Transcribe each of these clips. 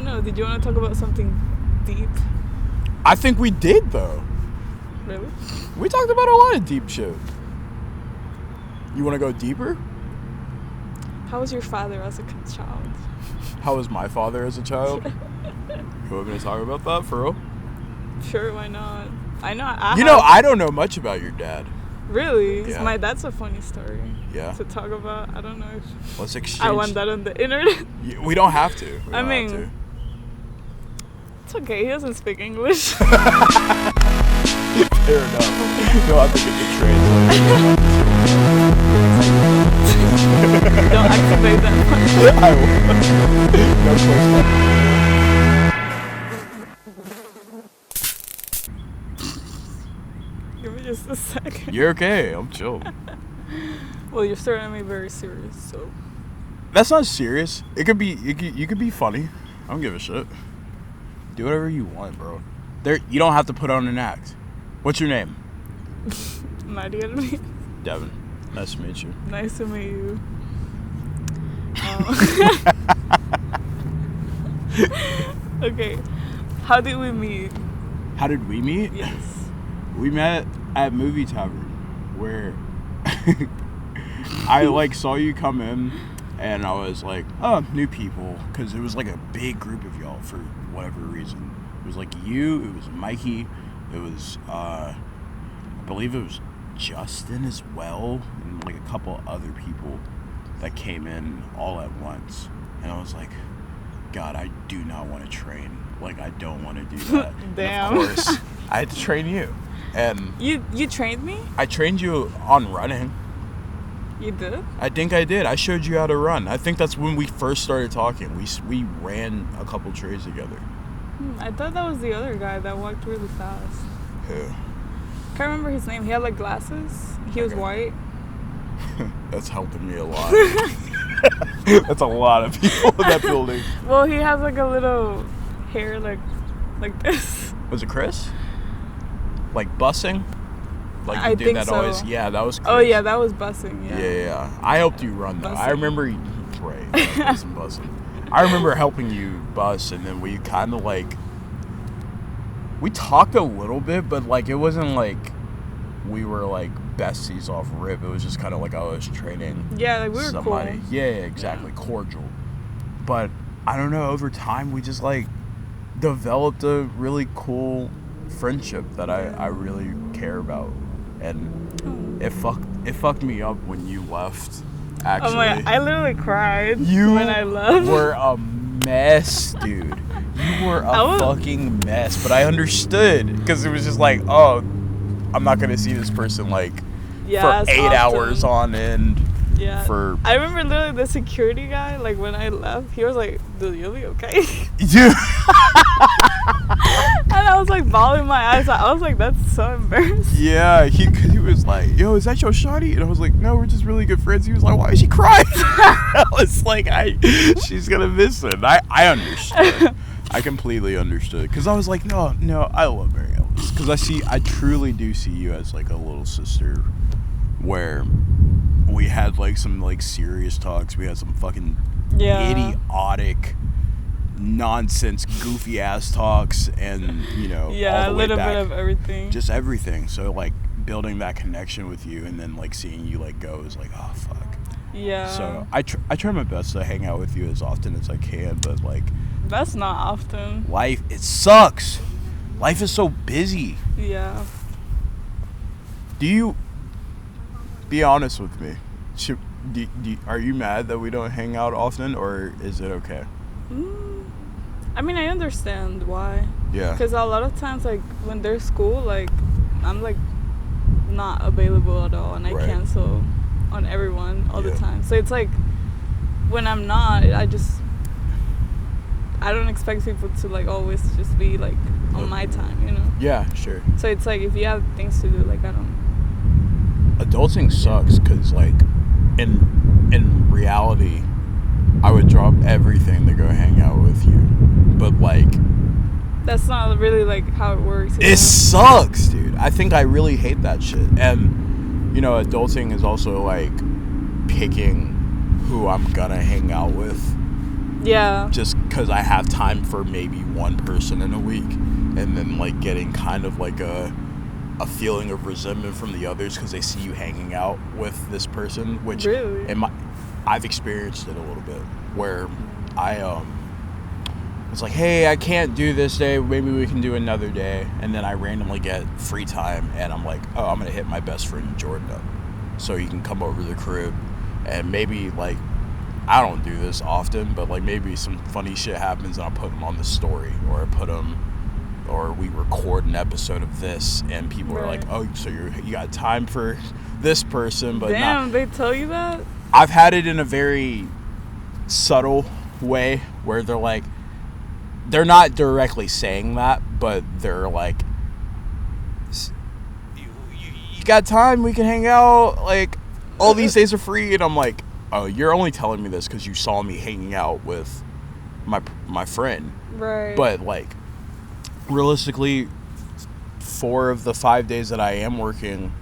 know. Did you want to talk about something deep? I think we did, though. Really? We talked about a lot of deep shit. You want to go deeper? How was your father as a child? How was my father as a child? You want me to talk about that, for real? Sure, why not? I know. I don't know much about your dad. Really? Because Yeah. my dad's a funny story. Yeah. To talk about. I don't know if Let's exchange. I want that on the internet. We don't have to. I mean, it's okay. He doesn't speak English. Fair enough. You'll have to get the translator. Don't activate that one. I will. No question. Give me just a second. You're okay. I'm chill. Well, you're starting me very serious, so. That's not serious. It could be. You could be funny. I don't give a shit. Do whatever you want, bro. You don't have to put on an act. What's your name? Marielvis. Devin. Nice to meet you. Nice to meet you. Okay. How did we meet? How did we meet? Yes. We met at Movie Tavern, where I saw you come in, and I was like, oh, new people, because it was like a big group of y'all for whatever reason. It was like you, it was Mikey, it was I believe it was Justin as well, and like a couple other people that came in all at once. And I was like, God, I do not want to train. Like, I don't want to do that. Damn. And of course, I had to train you. And You trained me? I trained you on running. You did? I think I did. I showed you how to run. I think that's when we first started talking. We ran a couple trays together. I thought that was the other guy that walked really fast. Who? Can't remember his name. He had like glasses. He was white. That's helping me a lot. That's a lot of people in that building. Well, he has like a little hair like this. Was it Chris? Like bussing? Like the I dude think that so. always, yeah, that was Chris. Oh yeah, that was bussing. Yeah. Yeah. I helped you run though. Bussing. I remember bussing. I remember helping you bus, and then we kind of we talked a little bit, but like it wasn't like we were like besties off rip. It was just kind of like I was training. Yeah, like we were somebody. cool. Yeah, exactly, cordial. But I don't know. Over time, we just like developed a really cool friendship that I really care about, and it fucked me up when you left. Actually, Oh my! I literally cried you when I left. were a mess, dude. You were a fucking mess. But I understood, because it was just like, oh, I'm not gonna see this person for 8 hours on end. Yeah. I remember literally the security guy, like when I left, he was like, dude, you'll be okay. Dude. And I was like bawling my eyes out. I was like, that's so embarrassing. Yeah, he was like, yo, is that your shawty? And I was like, no, we're just really good friends. He was like, why is she crying? I was like, she's gonna miss it. I understood. I completely understood. Because I was like, no, I love Marielvis. Because I truly do see you as like a little sister, where we had like some like serious talks. We had some fucking idiotic nonsense, goofy ass talks, and all a the way little back, bit of everything. just everything. So like building that connection with you, and then like seeing you like go is like, oh fuck. Yeah. So I try my best to hang out with you as often as I can, but like that's not often. Life, it sucks. Life is so busy. Yeah. Do you be honest with me? Are you mad that we don't hang out often, or is it okay? I mean, I understand why. Yeah. Because a lot of times, like, when there's school, like, I'm, like, not available at all. And I cancel on everyone all the time. So it's, like, when I'm not, I don't expect people to, like, always just be, like, on my time, you know? Yeah, sure. So it's, like, if you have things to do, like, I don't... Adulting sucks because, like, in reality, I would drop everything to go hang out with you. But, like... That's not really, like, how it works. It sucks, dude. I think I really hate that shit. And, adulting is also, like, picking who I'm gonna hang out with. Yeah. Just because I have time for maybe one person in a week, and then like getting kind of like a feeling of resentment from the others because they see you hanging out with this person, which really? I've experienced it a little bit where I was like, hey, I can't do this day, maybe we can do another day, and then I randomly get free time and I'm like, oh, I'm gonna hit my best friend Jordan up so he can come over to the crib, and maybe like I don't do this often, but like maybe some funny shit happens and I'll put him on the story, or we record an episode of this and people are like, oh, so you got time for this person, but damn, they tell you that? I've had it in a very subtle way where they're like, they're not directly saying that, but they're like, you got time, we can hang out, like all these days are free, and I'm like, oh, you're only telling me this because you saw me hanging out with my friend, right? But like realistically, 4 of the 5 days that I am working,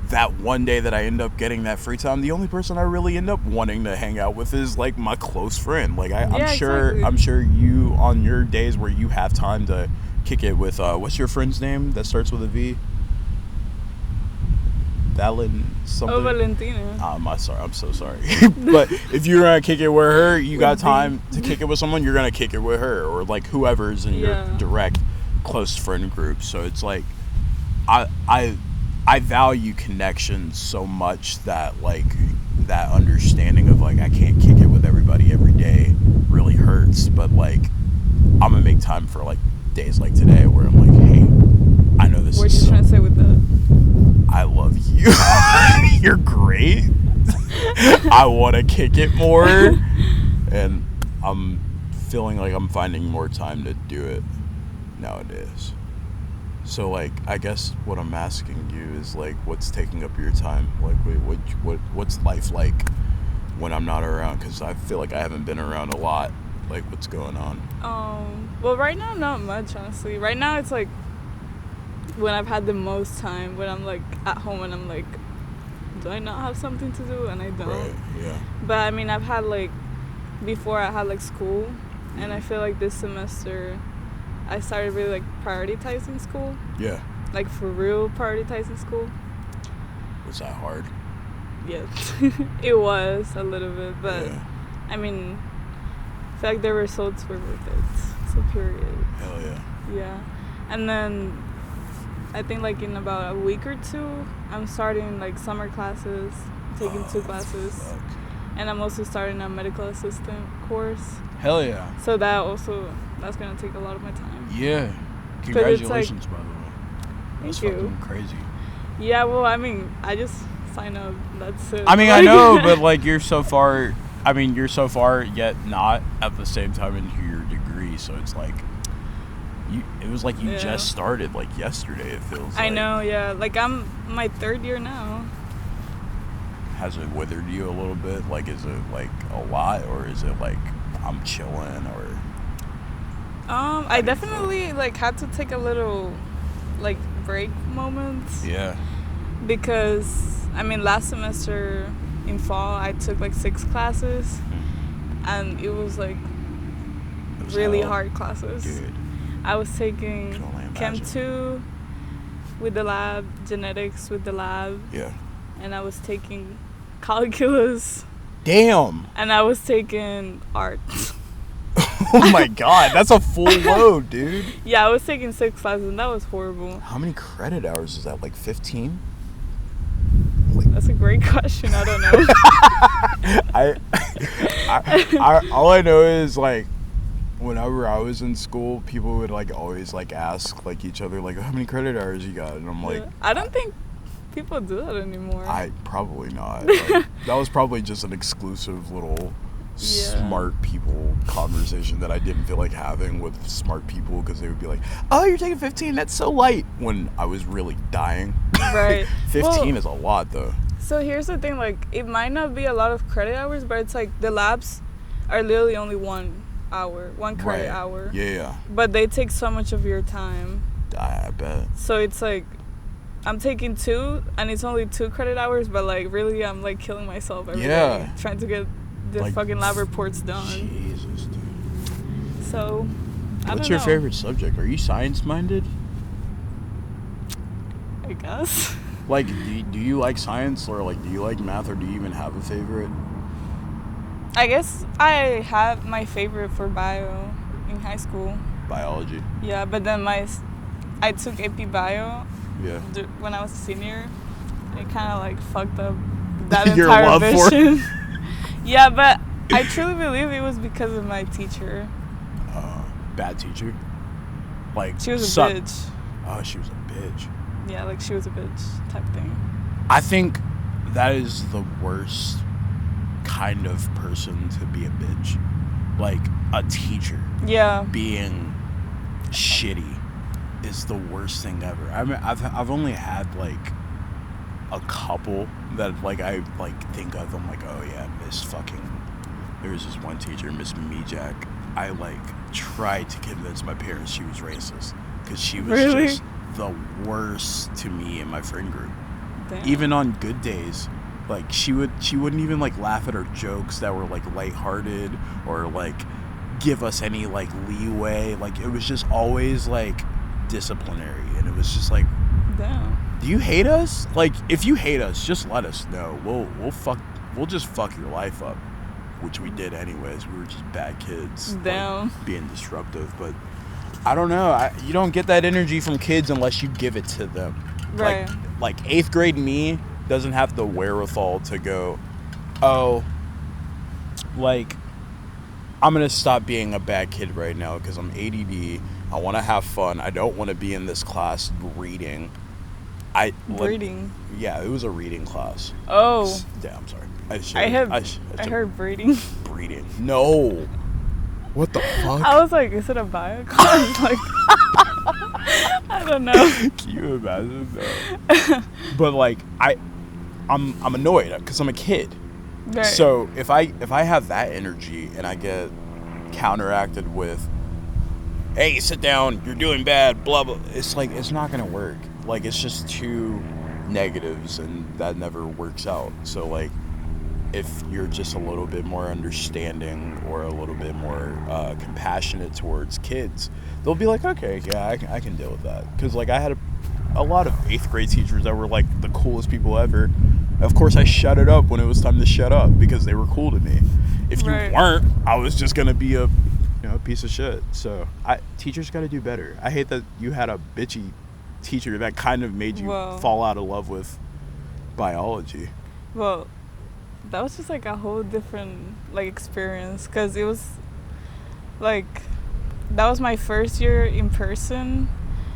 that one day that I end up getting that free time, the only person I really end up wanting to hang out with is like my close friend. Like I'm sure you, on your days where you have time to kick it with what's your friend's name that starts with a V? Something. Oh, Valentina. I'm so sorry. But if you're gonna kick it with her, you got time to kick it with someone, you're gonna kick it with her, or like whoever's in your direct close friend group. So it's like I value connection so much that like that understanding of like I can't kick it with everybody every day really hurts, but like I'm gonna make time for like days like today where I'm like, hey, I know this what is you trying to say with that? I love you. You're great. I want to kick it more, and I'm feeling like I'm finding more time to do it nowadays. So like I guess what I'm asking you is like, what's taking up your time? Like what's life like when I'm not around? Because I feel like I haven't been around a lot. Like what's going on? Well, right now not much, honestly. Right now it's like when I've had the most time, when I'm like at home and I'm like, do I not have something to do? And I don't. Right, yeah. But I mean, I've had like, before I had like school, and I feel like this semester I started really like prioritizing school. Yeah. Like for real prioritizing school. Was that hard? Yes. It was a little bit, but I mean, I feel like the results were worth it. So period. Hell yeah. Yeah. And then I think like in about a week or 2, I'm starting like summer classes, taking 2 classes. Fuck. And I'm also starting a medical assistant course. Hell yeah. So that's going to take a lot of my time. Yeah. Congratulations, by the way. That's fucking crazy. Yeah, well, I mean, I just signed up. That's it. I mean, I know, but like you're so far yet not at the same time into your degree, so it's like it was like you just started like yesterday, it feels like. I know, yeah. Like I'm my 3rd year now. Has it withered you a little bit? Like is it like a lot, or is it like I'm chilling, or I definitely like had to take a little like break moments. Yeah. Because I mean last semester in fall I took like 6 classes and it was like really hard classes. Dude. I was taking Chem 2 with the lab, genetics with the lab. Yeah. And I was taking calculus. Damn. And I was taking art. Oh my god, that's a full load, dude. Yeah, I was taking 6 classes and that was horrible. How many credit hours is that? Like 15? That's a great question. I don't know. I all I know is like whenever I was in school, people would like always like ask like each other like, how many credit hours you got? And I'm like, I don't think people do that anymore. Probably not. Like, that was probably just an exclusive little smart people conversation that I didn't feel like having with smart people, because they would be like, oh, you're taking 15, that's so light, when I was really dying. Right. 15 is a lot though. So here's the thing, like it might not be a lot of credit hours, but it's like the labs are literally only 1 hour, 1 credit hour. Yeah. But they take so much of your time. I bet. So it's like I'm taking 2 and it's only 2 credit hours, but like really I'm like killing myself every day trying to get the fucking lab report's done. Jesus, dude. So, What's your favorite subject? Are you science-minded? I guess. Like, do you like science, or like, do you like math, or do you even have a favorite? I guess I had my favorite for bio in high school. Biology. Yeah, but then I took AP Bio. Yeah. When I was a senior. It kind of like fucked up that Your entire love vision. for it. Yeah, but I truly believe it was because of my teacher. Bad teacher? Like, she was a bitch. Oh, she was a bitch. Yeah, like she was a bitch type thing. I think that is the worst kind of person to be a bitch. Like, a teacher. Yeah. Being shitty is the worst thing ever. I mean, I've only had like a couple that like I like think of. I'm like, oh yeah, there was this one teacher, Miss Mijak. I like tried to convince my parents she was racist because she was just the worst to me and my friend group. Damn. Even on good days, like she wouldn't even like laugh at our jokes that were like lighthearted or like give us any like leeway. Like it was just always like disciplinary, and it was just like, damn. Do you hate us? Like, if you hate us, just let us know. We'll just fuck your life up, which we did anyways. We were just bad kids. Damn. Like, being disruptive, but I don't know. You don't get that energy from kids unless you give it to them. Right. Like 8th grade me doesn't have the wherewithal to go, oh, like, I'm gonna stop being a bad kid right now because I'm ADD. I want to have fun. I don't want to be in this class reading. Breeding. Yeah, it was a reading class. Oh. Yeah, I'm sorry. I heard breeding. Breeding. No. What the fuck? I was like, is it a bio class? Like, I don't know. Can you imagine that? But like, I'm annoyed because I'm a kid. Right. So if I have that energy and I get counteracted with, hey, sit down, you're doing bad, blah blah, it's like it's not gonna work. Like, it's just two negatives, and that never works out. So, like, if you're just a little bit more understanding or a little bit more compassionate towards kids, they'll be like, okay, yeah, I can deal with that. Because, like, I had a lot of 8th grade teachers that were, like, the coolest people ever. Of course, I shut it up when it was time to shut up because they were cool to me. If you weren't, I was just going to be a piece of shit. So, teachers got to do better. I hate that you had a bitchy teacher that kind of made you fall out of love with biology. Well, that was just like a whole different like experience because it was like that was my first year in person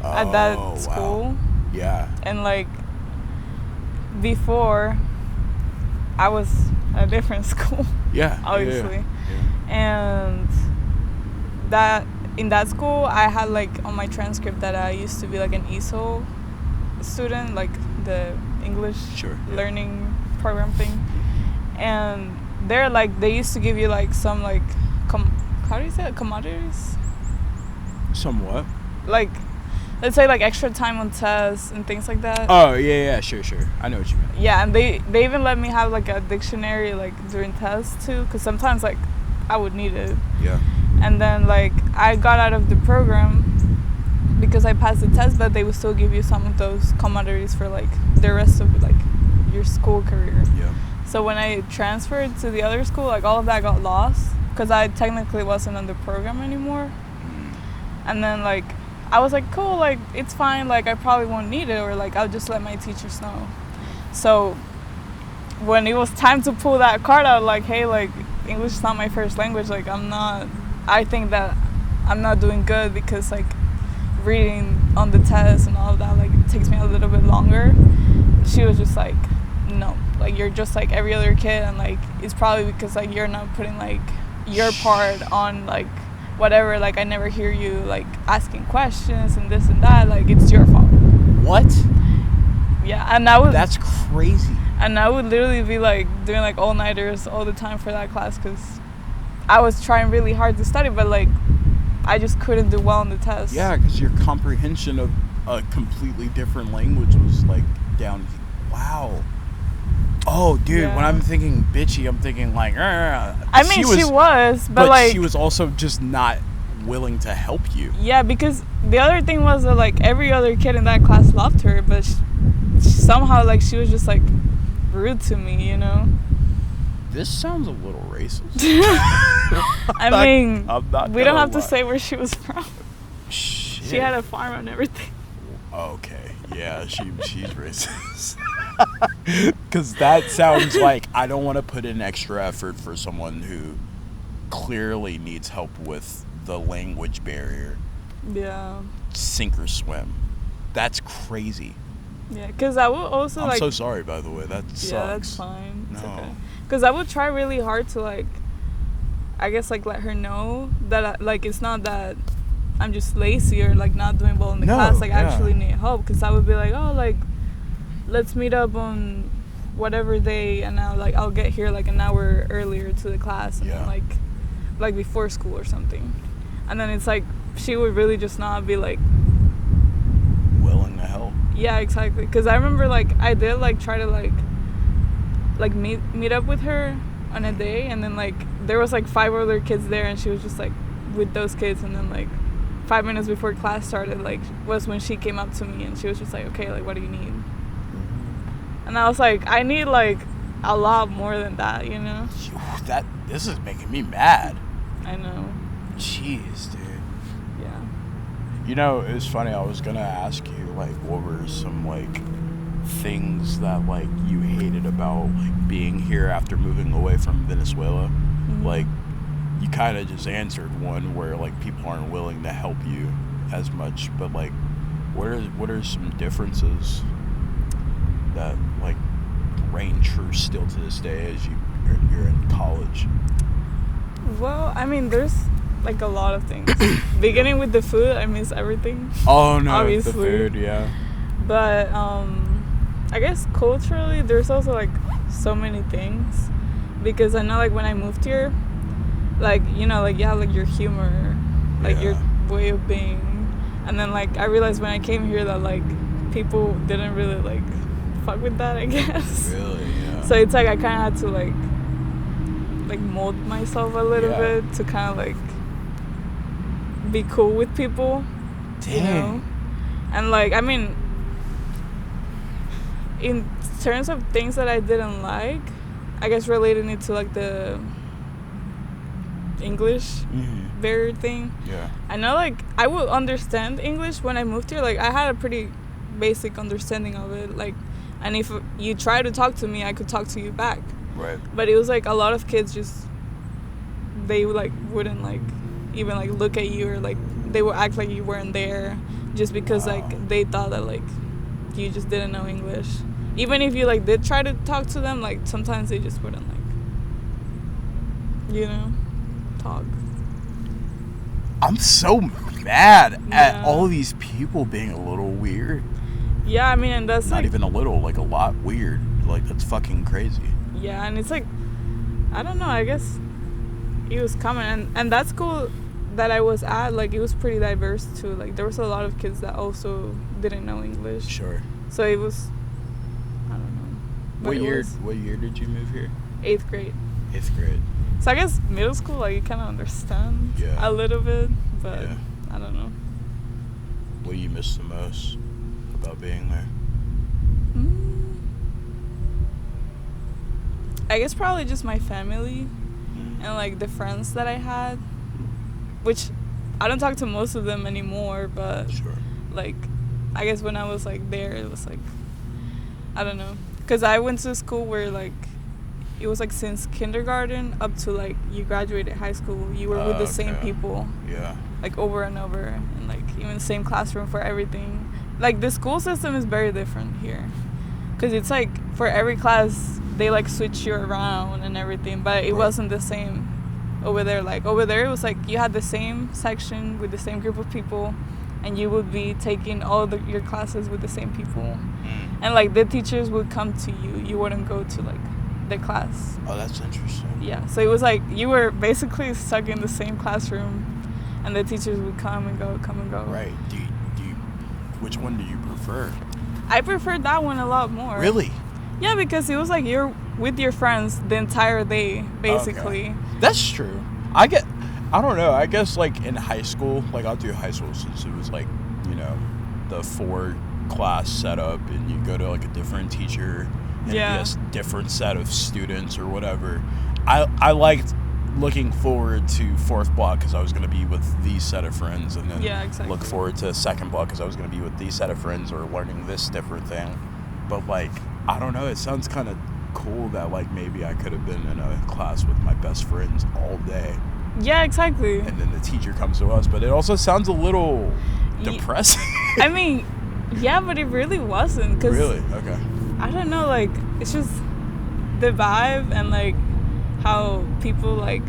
at that school. Wow. Yeah. And like before I was at a different school. Yeah. Obviously. Yeah. And that in that school, I had like on my transcript that I used to be like an ESOL student, like the English learning program thing. And they're like, they used to give you like some like, how do you say it? Commodities? Somewhat. Like, let's say like extra time on tests and things like that. Oh, yeah, sure. I know what you mean. Yeah, and they even let me have like a dictionary like during tests too, because sometimes like I would need it. Yeah. And then like I got out of the program because I passed the test, but they would still give you some of those commodities for like the rest of like your school career. Yeah. So when I transferred to the other school, like all of that got lost because I technically wasn't on the program anymore. And then like I was like, cool, like it's fine, like I probably won't need it, or like I'll just let my teachers know. So when it was time to pull that card out, like, hey, like English is not my first language, like I think that I'm not doing good because like reading on the test and all of that, like it takes me a little bit longer. She was just like, no, like you're just like every other kid, and like it's probably because like you're not putting like your part on like whatever, like I never hear you like asking questions and this and that, like it's your fault. What? Yeah, and I would. That's crazy. And I would literally be like doing like all-nighters all the time for that class because I was trying really hard to study, but like I just couldn't do well on the test. Yeah, because your comprehension of a completely different language was like down. Wow. Oh, dude, Yeah. when I'm thinking bitchy, I'm thinking like, I mean, she was, but like she was also just not willing to help you. yeah, because the other thing was that like every other kid in that class loved her, but somehow like she was just like rude to me, you know. This sounds a little racist. I mean, I'm not we don't gonna have to lie. say where she was from. Shit. She had a farm and everything. Okay, yeah, she's racist. Because that sounds like I don't want to put in extra effort for someone who clearly needs help with the language barrier. Yeah. Sink or swim. That's crazy. Yeah, because I would also I'm like. so sorry, by the way. That sucks. Yeah, that's fine. It's No. okay. Because I would try really hard to like, I guess like let her know that like it's not that I'm just lazy or like not doing well in the class. Like I actually need help. Because I would be like, oh, like let's meet up on whatever day, and I'll get here like an hour earlier to the class, and then, like before school or something. And then it's like she would really just not be like willing to help. Yeah, exactly. Because I remember like I did like try to like meet up with her on a day, and then like there was like 5 other kids there, and she was just like with those kids, and then like 5 minutes before class started like was when she came up to me, and she was just like, okay, like what do you need? And I was like, I need like a lot more than that, you know. This is making me mad. I know. Jeez, dude. Yeah. You know, it was funny. I was gonna ask you like, what were some like things that like you hated about like being here after moving away from Venezuela? Mm-hmm. Like, you kind of just answered one where like people aren't willing to help you as much, but like, what are some differences that like reign true still to this day as you're in college? Well, I mean, there's like a lot of things. Beginning with the food, I miss everything. Oh no, obviously. the food, yeah. But I guess culturally, there's also like so many things, because I know like when I moved here, like you know, like you have like your humor, like your way of being, and then like I realized when I came here that like people didn't really like fuck with that, I guess. Really, yeah. So it's like I kind of had to like mold myself a little bit to kind of like be cool with people. Dang. You know? And like I mean, in terms of things that I didn't like, I guess relating it to like the English barrier thing. Yeah. I know like I would understand English when I moved here. Like I had a pretty basic understanding of it. Like, and if you try to talk to me, I could talk to you back. Right. But it was like a lot of kids just, they like wouldn't like even like look at you, or like they would act like you weren't there just because like they thought that like you just didn't know English. Even if you like did try to talk to them, like sometimes they just wouldn't like, you know, talk. I'm so mad at all these people being a little weird. Yeah, I mean, and that's not like, even a little, like a lot weird. Like that's fucking crazy. Yeah, and it's like, I don't know, I guess it was common, and that school that I was at, like it was pretty diverse too. Like there was a lot of kids that also didn't know English. Sure. So it was, I don't know. What year did you move here? 8th grade. 8th grade. So I guess middle school, like you kind of understand a little bit, but I don't know. What do you miss the most about being there? I guess probably just my family and like the friends that I had, which I don't talk to most of them anymore, but like I guess when I was like there, it was like, I don't know, because I went to a school where like it was like since kindergarten up to like you graduated high school, you were with the same people, like over and over, and like even the same classroom for everything. Like the school system is very different here, because it's like for every class they like switch you around and everything, but it wasn't the same over there. Like over there it was like you had the same section with the same group of people, and you would be taking all your classes with the same people, and like the teachers would come to you, you wouldn't go to like the class. Oh, that's interesting. Yeah, so it was like you were basically stuck in the same classroom, and the teachers would come and go. Right. Which one do you prefer? I preferred that one a lot more. Really? Yeah, because it was like you're with your friends the entire day, basically. Okay. That's true. I don't know. I guess like in high school, like I'll do high school since it was like, you know, the 4-class setup, and you go to like a different teacher and Yeah. it'd be a different set of students or whatever. I liked looking forward to 4th block because I was going to be with these set of friends, and then Yeah, exactly. look forward to 2nd block because I was going to be with these set of friends or learning this different thing. But like, I don't know. It sounds kind of cool that like maybe I could have been in a class with my best friends all day, Yeah, exactly. and then the teacher comes to us. But it also sounds a little Ye- depressing. I mean, yeah, but it really wasn't. Cause Really? Okay. I don't know, like, it's just the vibe and, like, how people, like,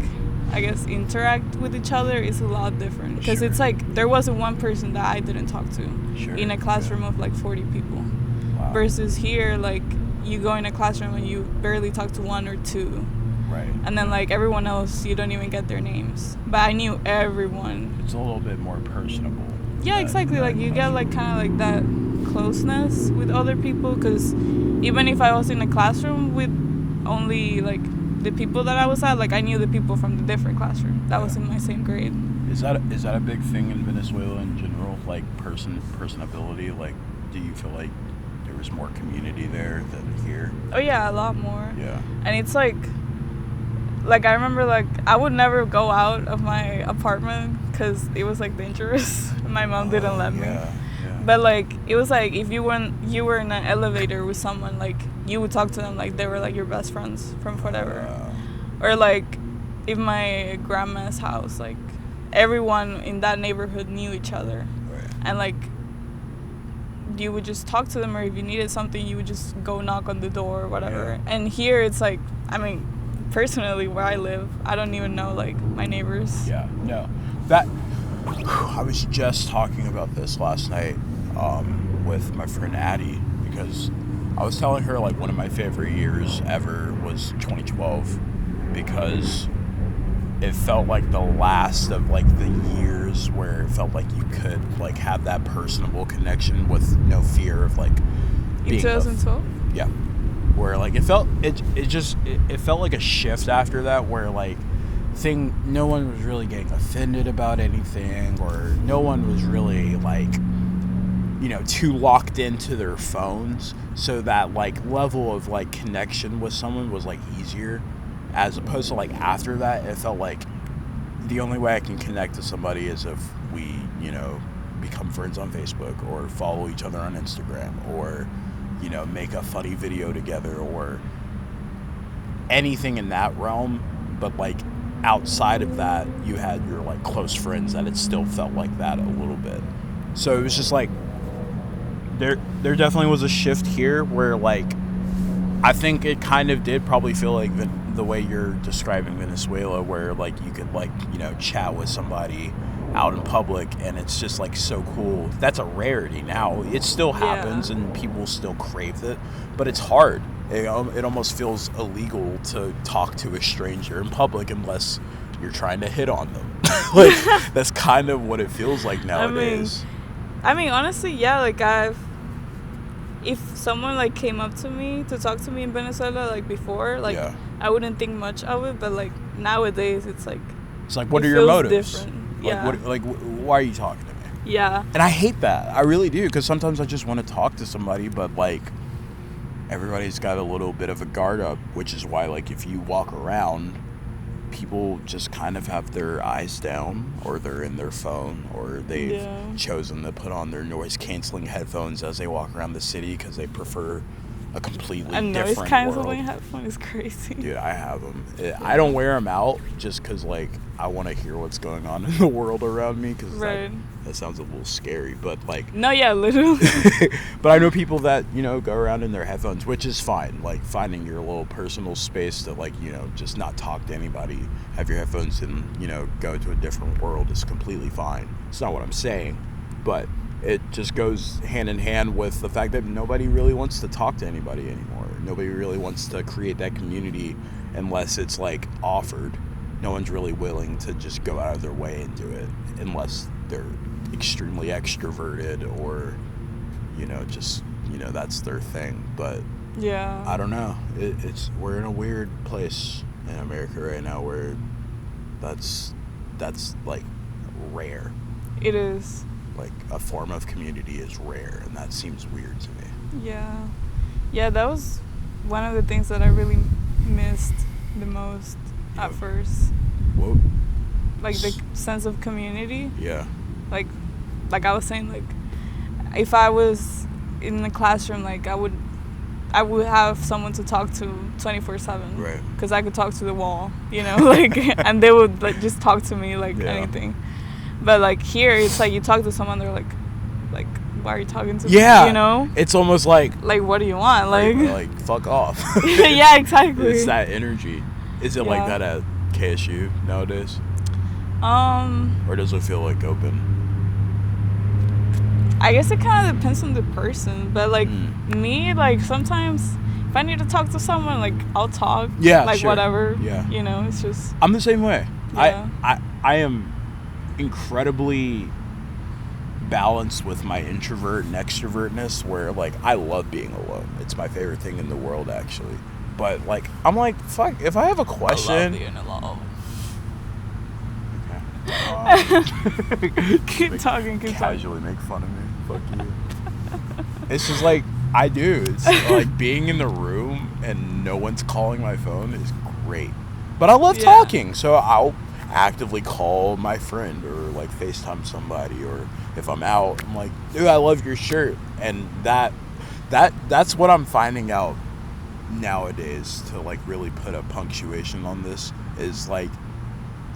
I guess, interact with each other is a lot different. Because Sure. it's like, there wasn't one person that I didn't talk to Sure. in a classroom of, like, 40 people. Wow. Versus here, like, you go in a classroom and you barely talk to 1 or 2. Right. And then, like, everyone else, you don't even get their names. But I knew everyone. It's a little bit more personable. Yeah, exactly. Like, you get, like, kind of, like, that closeness with other people. Because even if I was in a classroom with only, like, the people that I was at, like, I knew the people from the different classroom that was in my same grade. Is that a big thing in Venezuela in general? Like personability? Like, do you feel like there was more community there than here? Oh, yeah, a lot more. Yeah. And it's, like, I remember, like, I would never go out of my apartment because it was, like, dangerous. My mom didn't let me. Yeah. But, like, it was, like, if you were in an elevator with someone, like, you would talk to them like they were, like, your best friends from whatever. Or, like, in my grandma's house, like, everyone in that neighborhood knew each other. Right. And, like, you would just talk to them, or if you needed something, you would just go knock on the door or whatever. Yeah. And here, it's, like, I mean, personally, where I live, I don't even know, like, my neighbors. Yeah. No. That. I was just talking about this last night with my friend Addie, because I was telling her like one of my favorite years ever was 2012, because it felt like the last of like the years where it felt like you could like have that personable connection with no fear of like being In 2012? yeah, where like it felt like a shift after that, where like no one was really getting offended about anything, or no one was really like, you know, too locked into their phones, so that like level of like connection with someone was like easier, as opposed to like after that it felt like the only way I can connect to somebody is if we, you know, become friends on Facebook or follow each other on Instagram, or, you know, make a funny video together or anything in that realm. But like outside of that, you had your like close friends that it still felt like that a little bit. So it was just like there definitely was a shift here where like I think it kind of did probably feel like the way you're describing Venezuela, where like you could like, you know, chat with somebody out in public and it's just like so cool. That's a rarity now. It still happens and people still crave it, but it's hard. It almost feels illegal to talk to a stranger in public unless you're trying to hit on them. Like that's kind of what it feels like nowadays. I mean, honestly, yeah, like if someone like came up to me to talk to me in Venezuela like before, like I wouldn't think much of it, but like nowadays it's like what are your motives? Different. Like why are you talking to me? Yeah. And I hate that. I really do, because sometimes I just want to talk to somebody, but like everybody's got a little bit of a guard up, which is why like if you walk around, people just kind of have their eyes down, or they're in their phone, or they've chosen to put on their noise canceling headphones as they walk around the city because they prefer a completely different world. A noise canceling headphone is crazy. Dude, I have them. I don't wear them out just because like I want to hear what's going on in the world around me, because that sounds a little scary, but like no, yeah, literally. But I know people that, you know, go around in their headphones, which is fine. Like finding your little personal space to like, you know, just not talk to anybody, have your headphones and, you know, go to a different world is completely fine. It's not what I'm saying, but it just goes hand in hand with the fact that nobody really wants to talk to anybody anymore. Nobody really wants to create that community unless it's like offered. No one's really willing to just go out of their way and do it unless they're extremely extroverted, or, you know, just, you know, that's their thing. But Yeah. I don't know. We're in a weird place in America right now where that's like rare. It is. Like a form of community is rare, and that seems weird to me. Yeah. Yeah, that was one of the things that I really missed the most at first. Whoa. Like the sense of community. Yeah. Like I was saying, like if I was in the classroom, like I would have someone to talk to 24/7. Right. Because I could talk to the wall, you know, like, and they would like just talk to me like anything. But like here, it's like you talk to someone, they're like, why are you talking to me? You know? It's almost like what do you want? Like fuck off. Yeah, exactly. It's that energy. Is it like that at KSU nowadays? Or does it feel like open? I guess it kind of depends on the person, but like me, like sometimes if I need to talk to someone, like I'll talk. Yeah, like sure. whatever. Yeah. You know, it's just. I'm the same way. Yeah. I am incredibly balanced with my introvert and extrovertness, where like I love being alone. It's my favorite thing in the world, actually. But like I'm like, fuck, if I have a question. I love being alone. Keep talking. Casually make fun of me. Fuck you. It's just like I do. It's like being in the room and no one's calling my phone is great. But I love talking, so I'll actively call my friend or like FaceTime somebody, or if I'm out, I'm like, dude, I love your shirt. And that's what I'm finding out nowadays, to like really put a punctuation on this, is like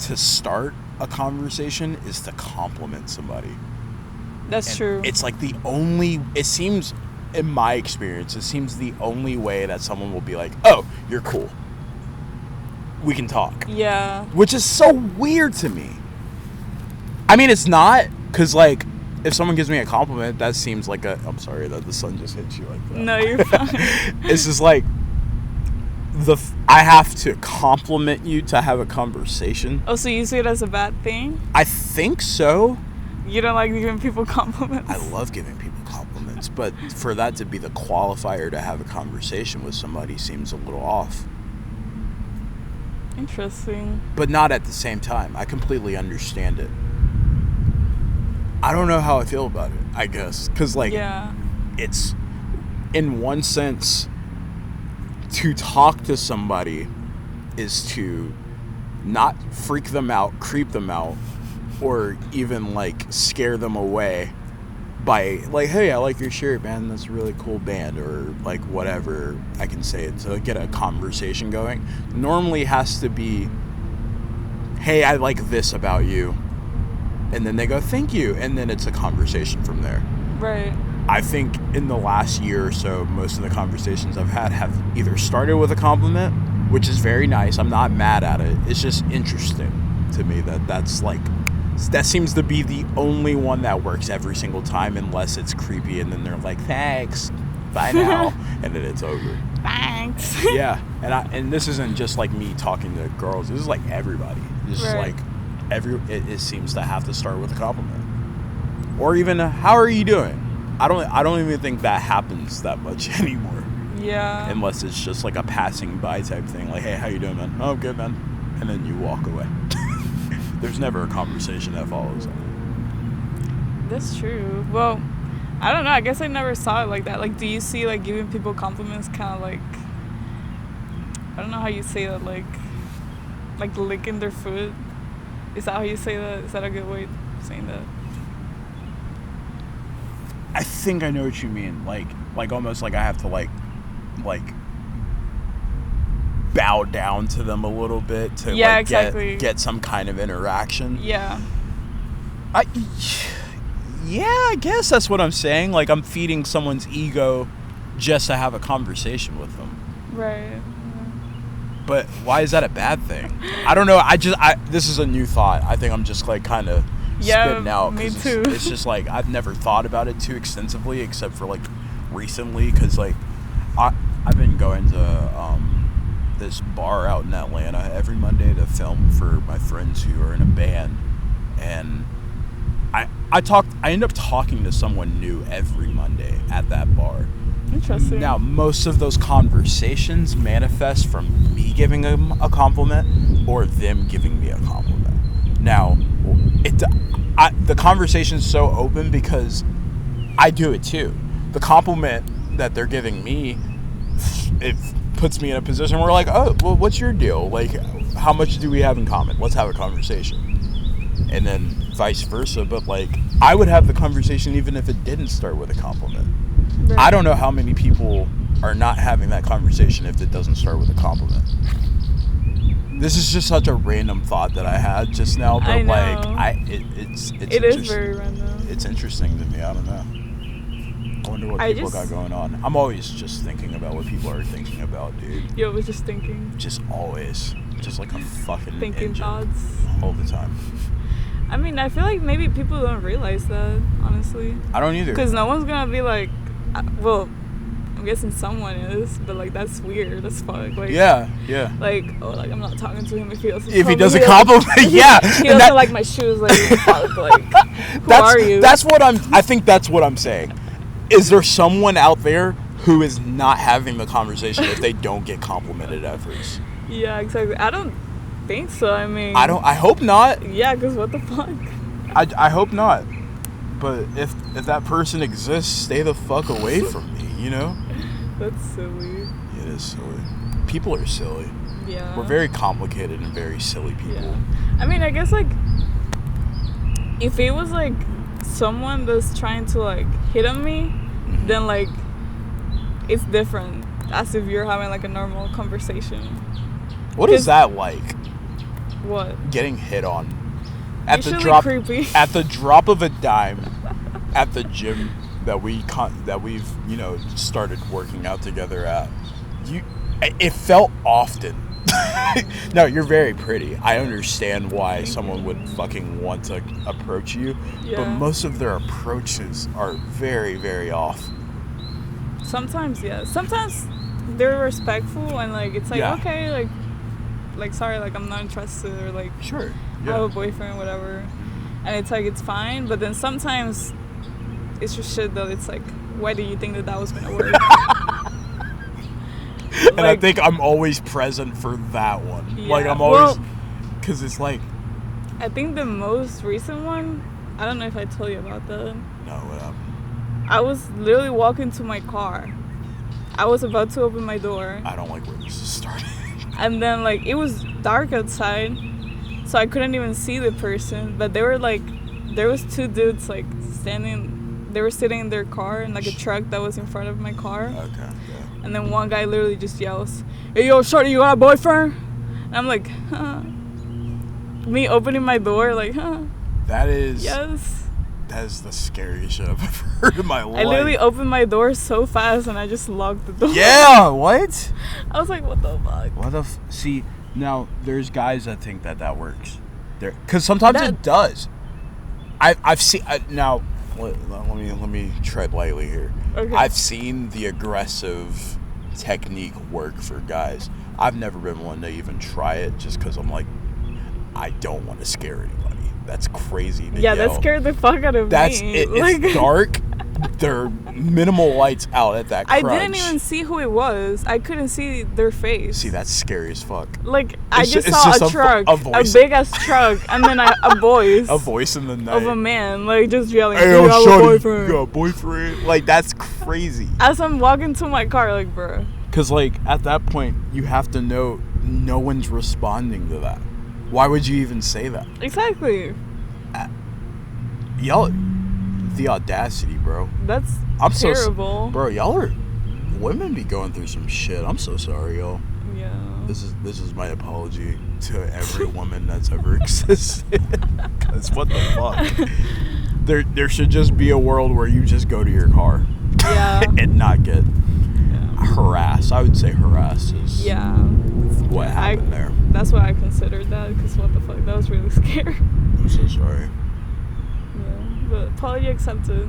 to start a conversation is to compliment somebody. That's true. It seems, in my experience, it seems the only way that someone will be like, oh, you're cool, we can talk. Yeah. Which is so weird to me. I mean, it's not, because like if someone gives me a compliment, that seems like I'm sorry that the sun just hit you like that. No, you're fine. It's just like I have to compliment you to have a conversation. Oh, so you see it as a bad thing? I think so. You don't like giving people compliments? I love giving people compliments, but for that to be the qualifier to have a conversation with somebody seems a little off. Interesting. But not at the same time. I completely understand it. I don't know how I feel about it, I guess. Because, like, it's, in one sense, to talk to somebody is to not freak them out, creep them out, or even, like, scare them away by, like, hey, I like your shirt, man, that's a really cool band, or, like, whatever I can say it to get a conversation going. Normally has to be, hey, I like this about you. And then they go, thank you. And then it's a conversation from there. Right. I think in the last year or so, most of the conversations I've had have either started with a compliment, which is very nice. I'm not mad at it. It's just interesting to me that seems to be the only one that works every single time, unless it's creepy and then they're like, thanks, bye now, and then it's over. Thanks. Yeah. And this isn't just like me talking to girls. This is like everybody. This is like it seems to have to start with a compliment, or even how are you doing? I don't even think that happens that much anymore. Yeah. Unless it's just like a passing by type thing, like, hey, how you doing, man? Oh, good, man. And then you walk away. There's never a conversation that follows. That's true. Well, I don't know. I guess I never saw it like that. Like, do you see like giving people compliments kind of like, I don't know how you say that, like licking their foot? Is that how you say that? Is that a good way of saying that? I think I know what you mean. Like almost like I have to like bow down to them a little bit to get some kind of interaction. Yeah. I guess that's what I'm saying. Like I'm feeding someone's ego just to have a conversation with them. Right. But why is that a bad thing? I don't know. This is a new thought. I think I'm just like kind of spitting out. Me too. It's just like I've never thought about it too extensively, except for like recently, because like I've been going to this bar out in Atlanta every Monday to film for my friends who are in a band, and I end up talking to someone new every Monday at that bar, Interesting. Now, most of those conversations manifest from me giving them a compliment or them giving me a compliment. Now, the conversation's so open because I do it too. The compliment that they're giving me, it puts me in a position where like, oh, well, what's your deal? Like, how much do we have in common? Let's have a conversation. And then vice versa. But like, I would have the conversation even if it didn't start with a compliment. Right. I don't know how many people are not having that conversation if it doesn't start with a compliment. This is just such a random thought that I had just now, but I know. Like, it is very random. It's interesting to me. I don't know. I wonder what people got going on. I'm always just thinking about what people are thinking about, dude. You always just thinking. Just always, just like a fucking thinking engine. Thoughts all the time. I mean, I feel like maybe people don't realize that, honestly. I don't either. Because no one's gonna be like, well, I'm guessing someone is, but like that's weird as fuck. Like, yeah. Like, oh, like I'm not talking to him if he doesn't. If he doesn't compliment, yeah. He doesn't like my shoes. Like, fuck. Like, who are you? I think that's what I'm saying. Is there someone out there who is not having the conversation if they don't get complimented at first? Yeah, exactly. I don't think so. I mean, I hope not. Yeah, because what the fuck? I hope not. But if that person exists, stay the fuck away from me, you know? That's silly. It is silly. People are silly. Yeah. We're very complicated and very silly people. Yeah. I mean, I guess, like, if it was, like, someone that's trying to, like, hit on me, then, like, it's different. As if you're having, like, a normal conversation. What is that like? What? Getting hit on. Creepy. At the drop of a dime at the gym that we've started working out together at. It felt often. No, you're very pretty. I understand why someone would fucking want to approach you, but most of their approaches are very, very off. Sometimes, yeah. Sometimes they're respectful and like it's like okay, like sorry, like I'm not interested or like sure. I have a boyfriend, whatever. And it's like, it's fine. But then sometimes it's just shit that it's like, why do you think that was going to work? And like, I think I'm always present for that one. Yeah, like, I'm always... Because it's like... I think the most recent one, I don't know if I told you about that. No, what happened? I was literally walking to my car. I was about to open my door. I don't like where this is starting. And then, like, it was dark outside. So I couldn't even see the person, but they were like, there was two dudes like they were sitting in their car in like a truck that was in front of my car. Okay, yeah. And then one guy literally just yells, "Hey, yo, shorty, you got a boyfriend?" And I'm like, huh. Me opening my door, like, huh. That is... Yes. That is the scariest shit I've ever heard in my life. I literally opened my door so fast and I just locked the door. Yeah, what? I was like, what the fuck? What the see... Now, there's guys that think that works. Because sometimes it does. I've seen... now, let me tread lightly here. Okay. I've seen the aggressive technique work for guys. I've never been one to even try it just because I'm like, I don't want to scare anybody. That's crazy to yell. That scared the fuck out of me. It's dark. There are minimal lights out at that crunch. I didn't even see who it was. I couldn't see their face. See, that's scary as fuck. Like, I just saw a truck, a big-ass truck, and then a voice. A voice in the night. Of a man, like, just yelling, "Hey, yo, shorty, you got a boyfriend?" Like, that's crazy. As I'm walking to my car, like, bro. Because, like, at that point, you have to know no one's responding to that. Why would you even say that? Exactly. Y'all... The audacity, bro. That's terrible. Bro, y'all are... Women be going through some shit. I'm so sorry, y'all. Yeah. This is my apology to every woman that's ever existed. Because what the fuck? There should just be a world where you just go to your car. Yeah. And not get harassed. I would say harassed is what happened there. That's why I considered that, because what the fuck? That was really scary. I'm so sorry. But apology accepted.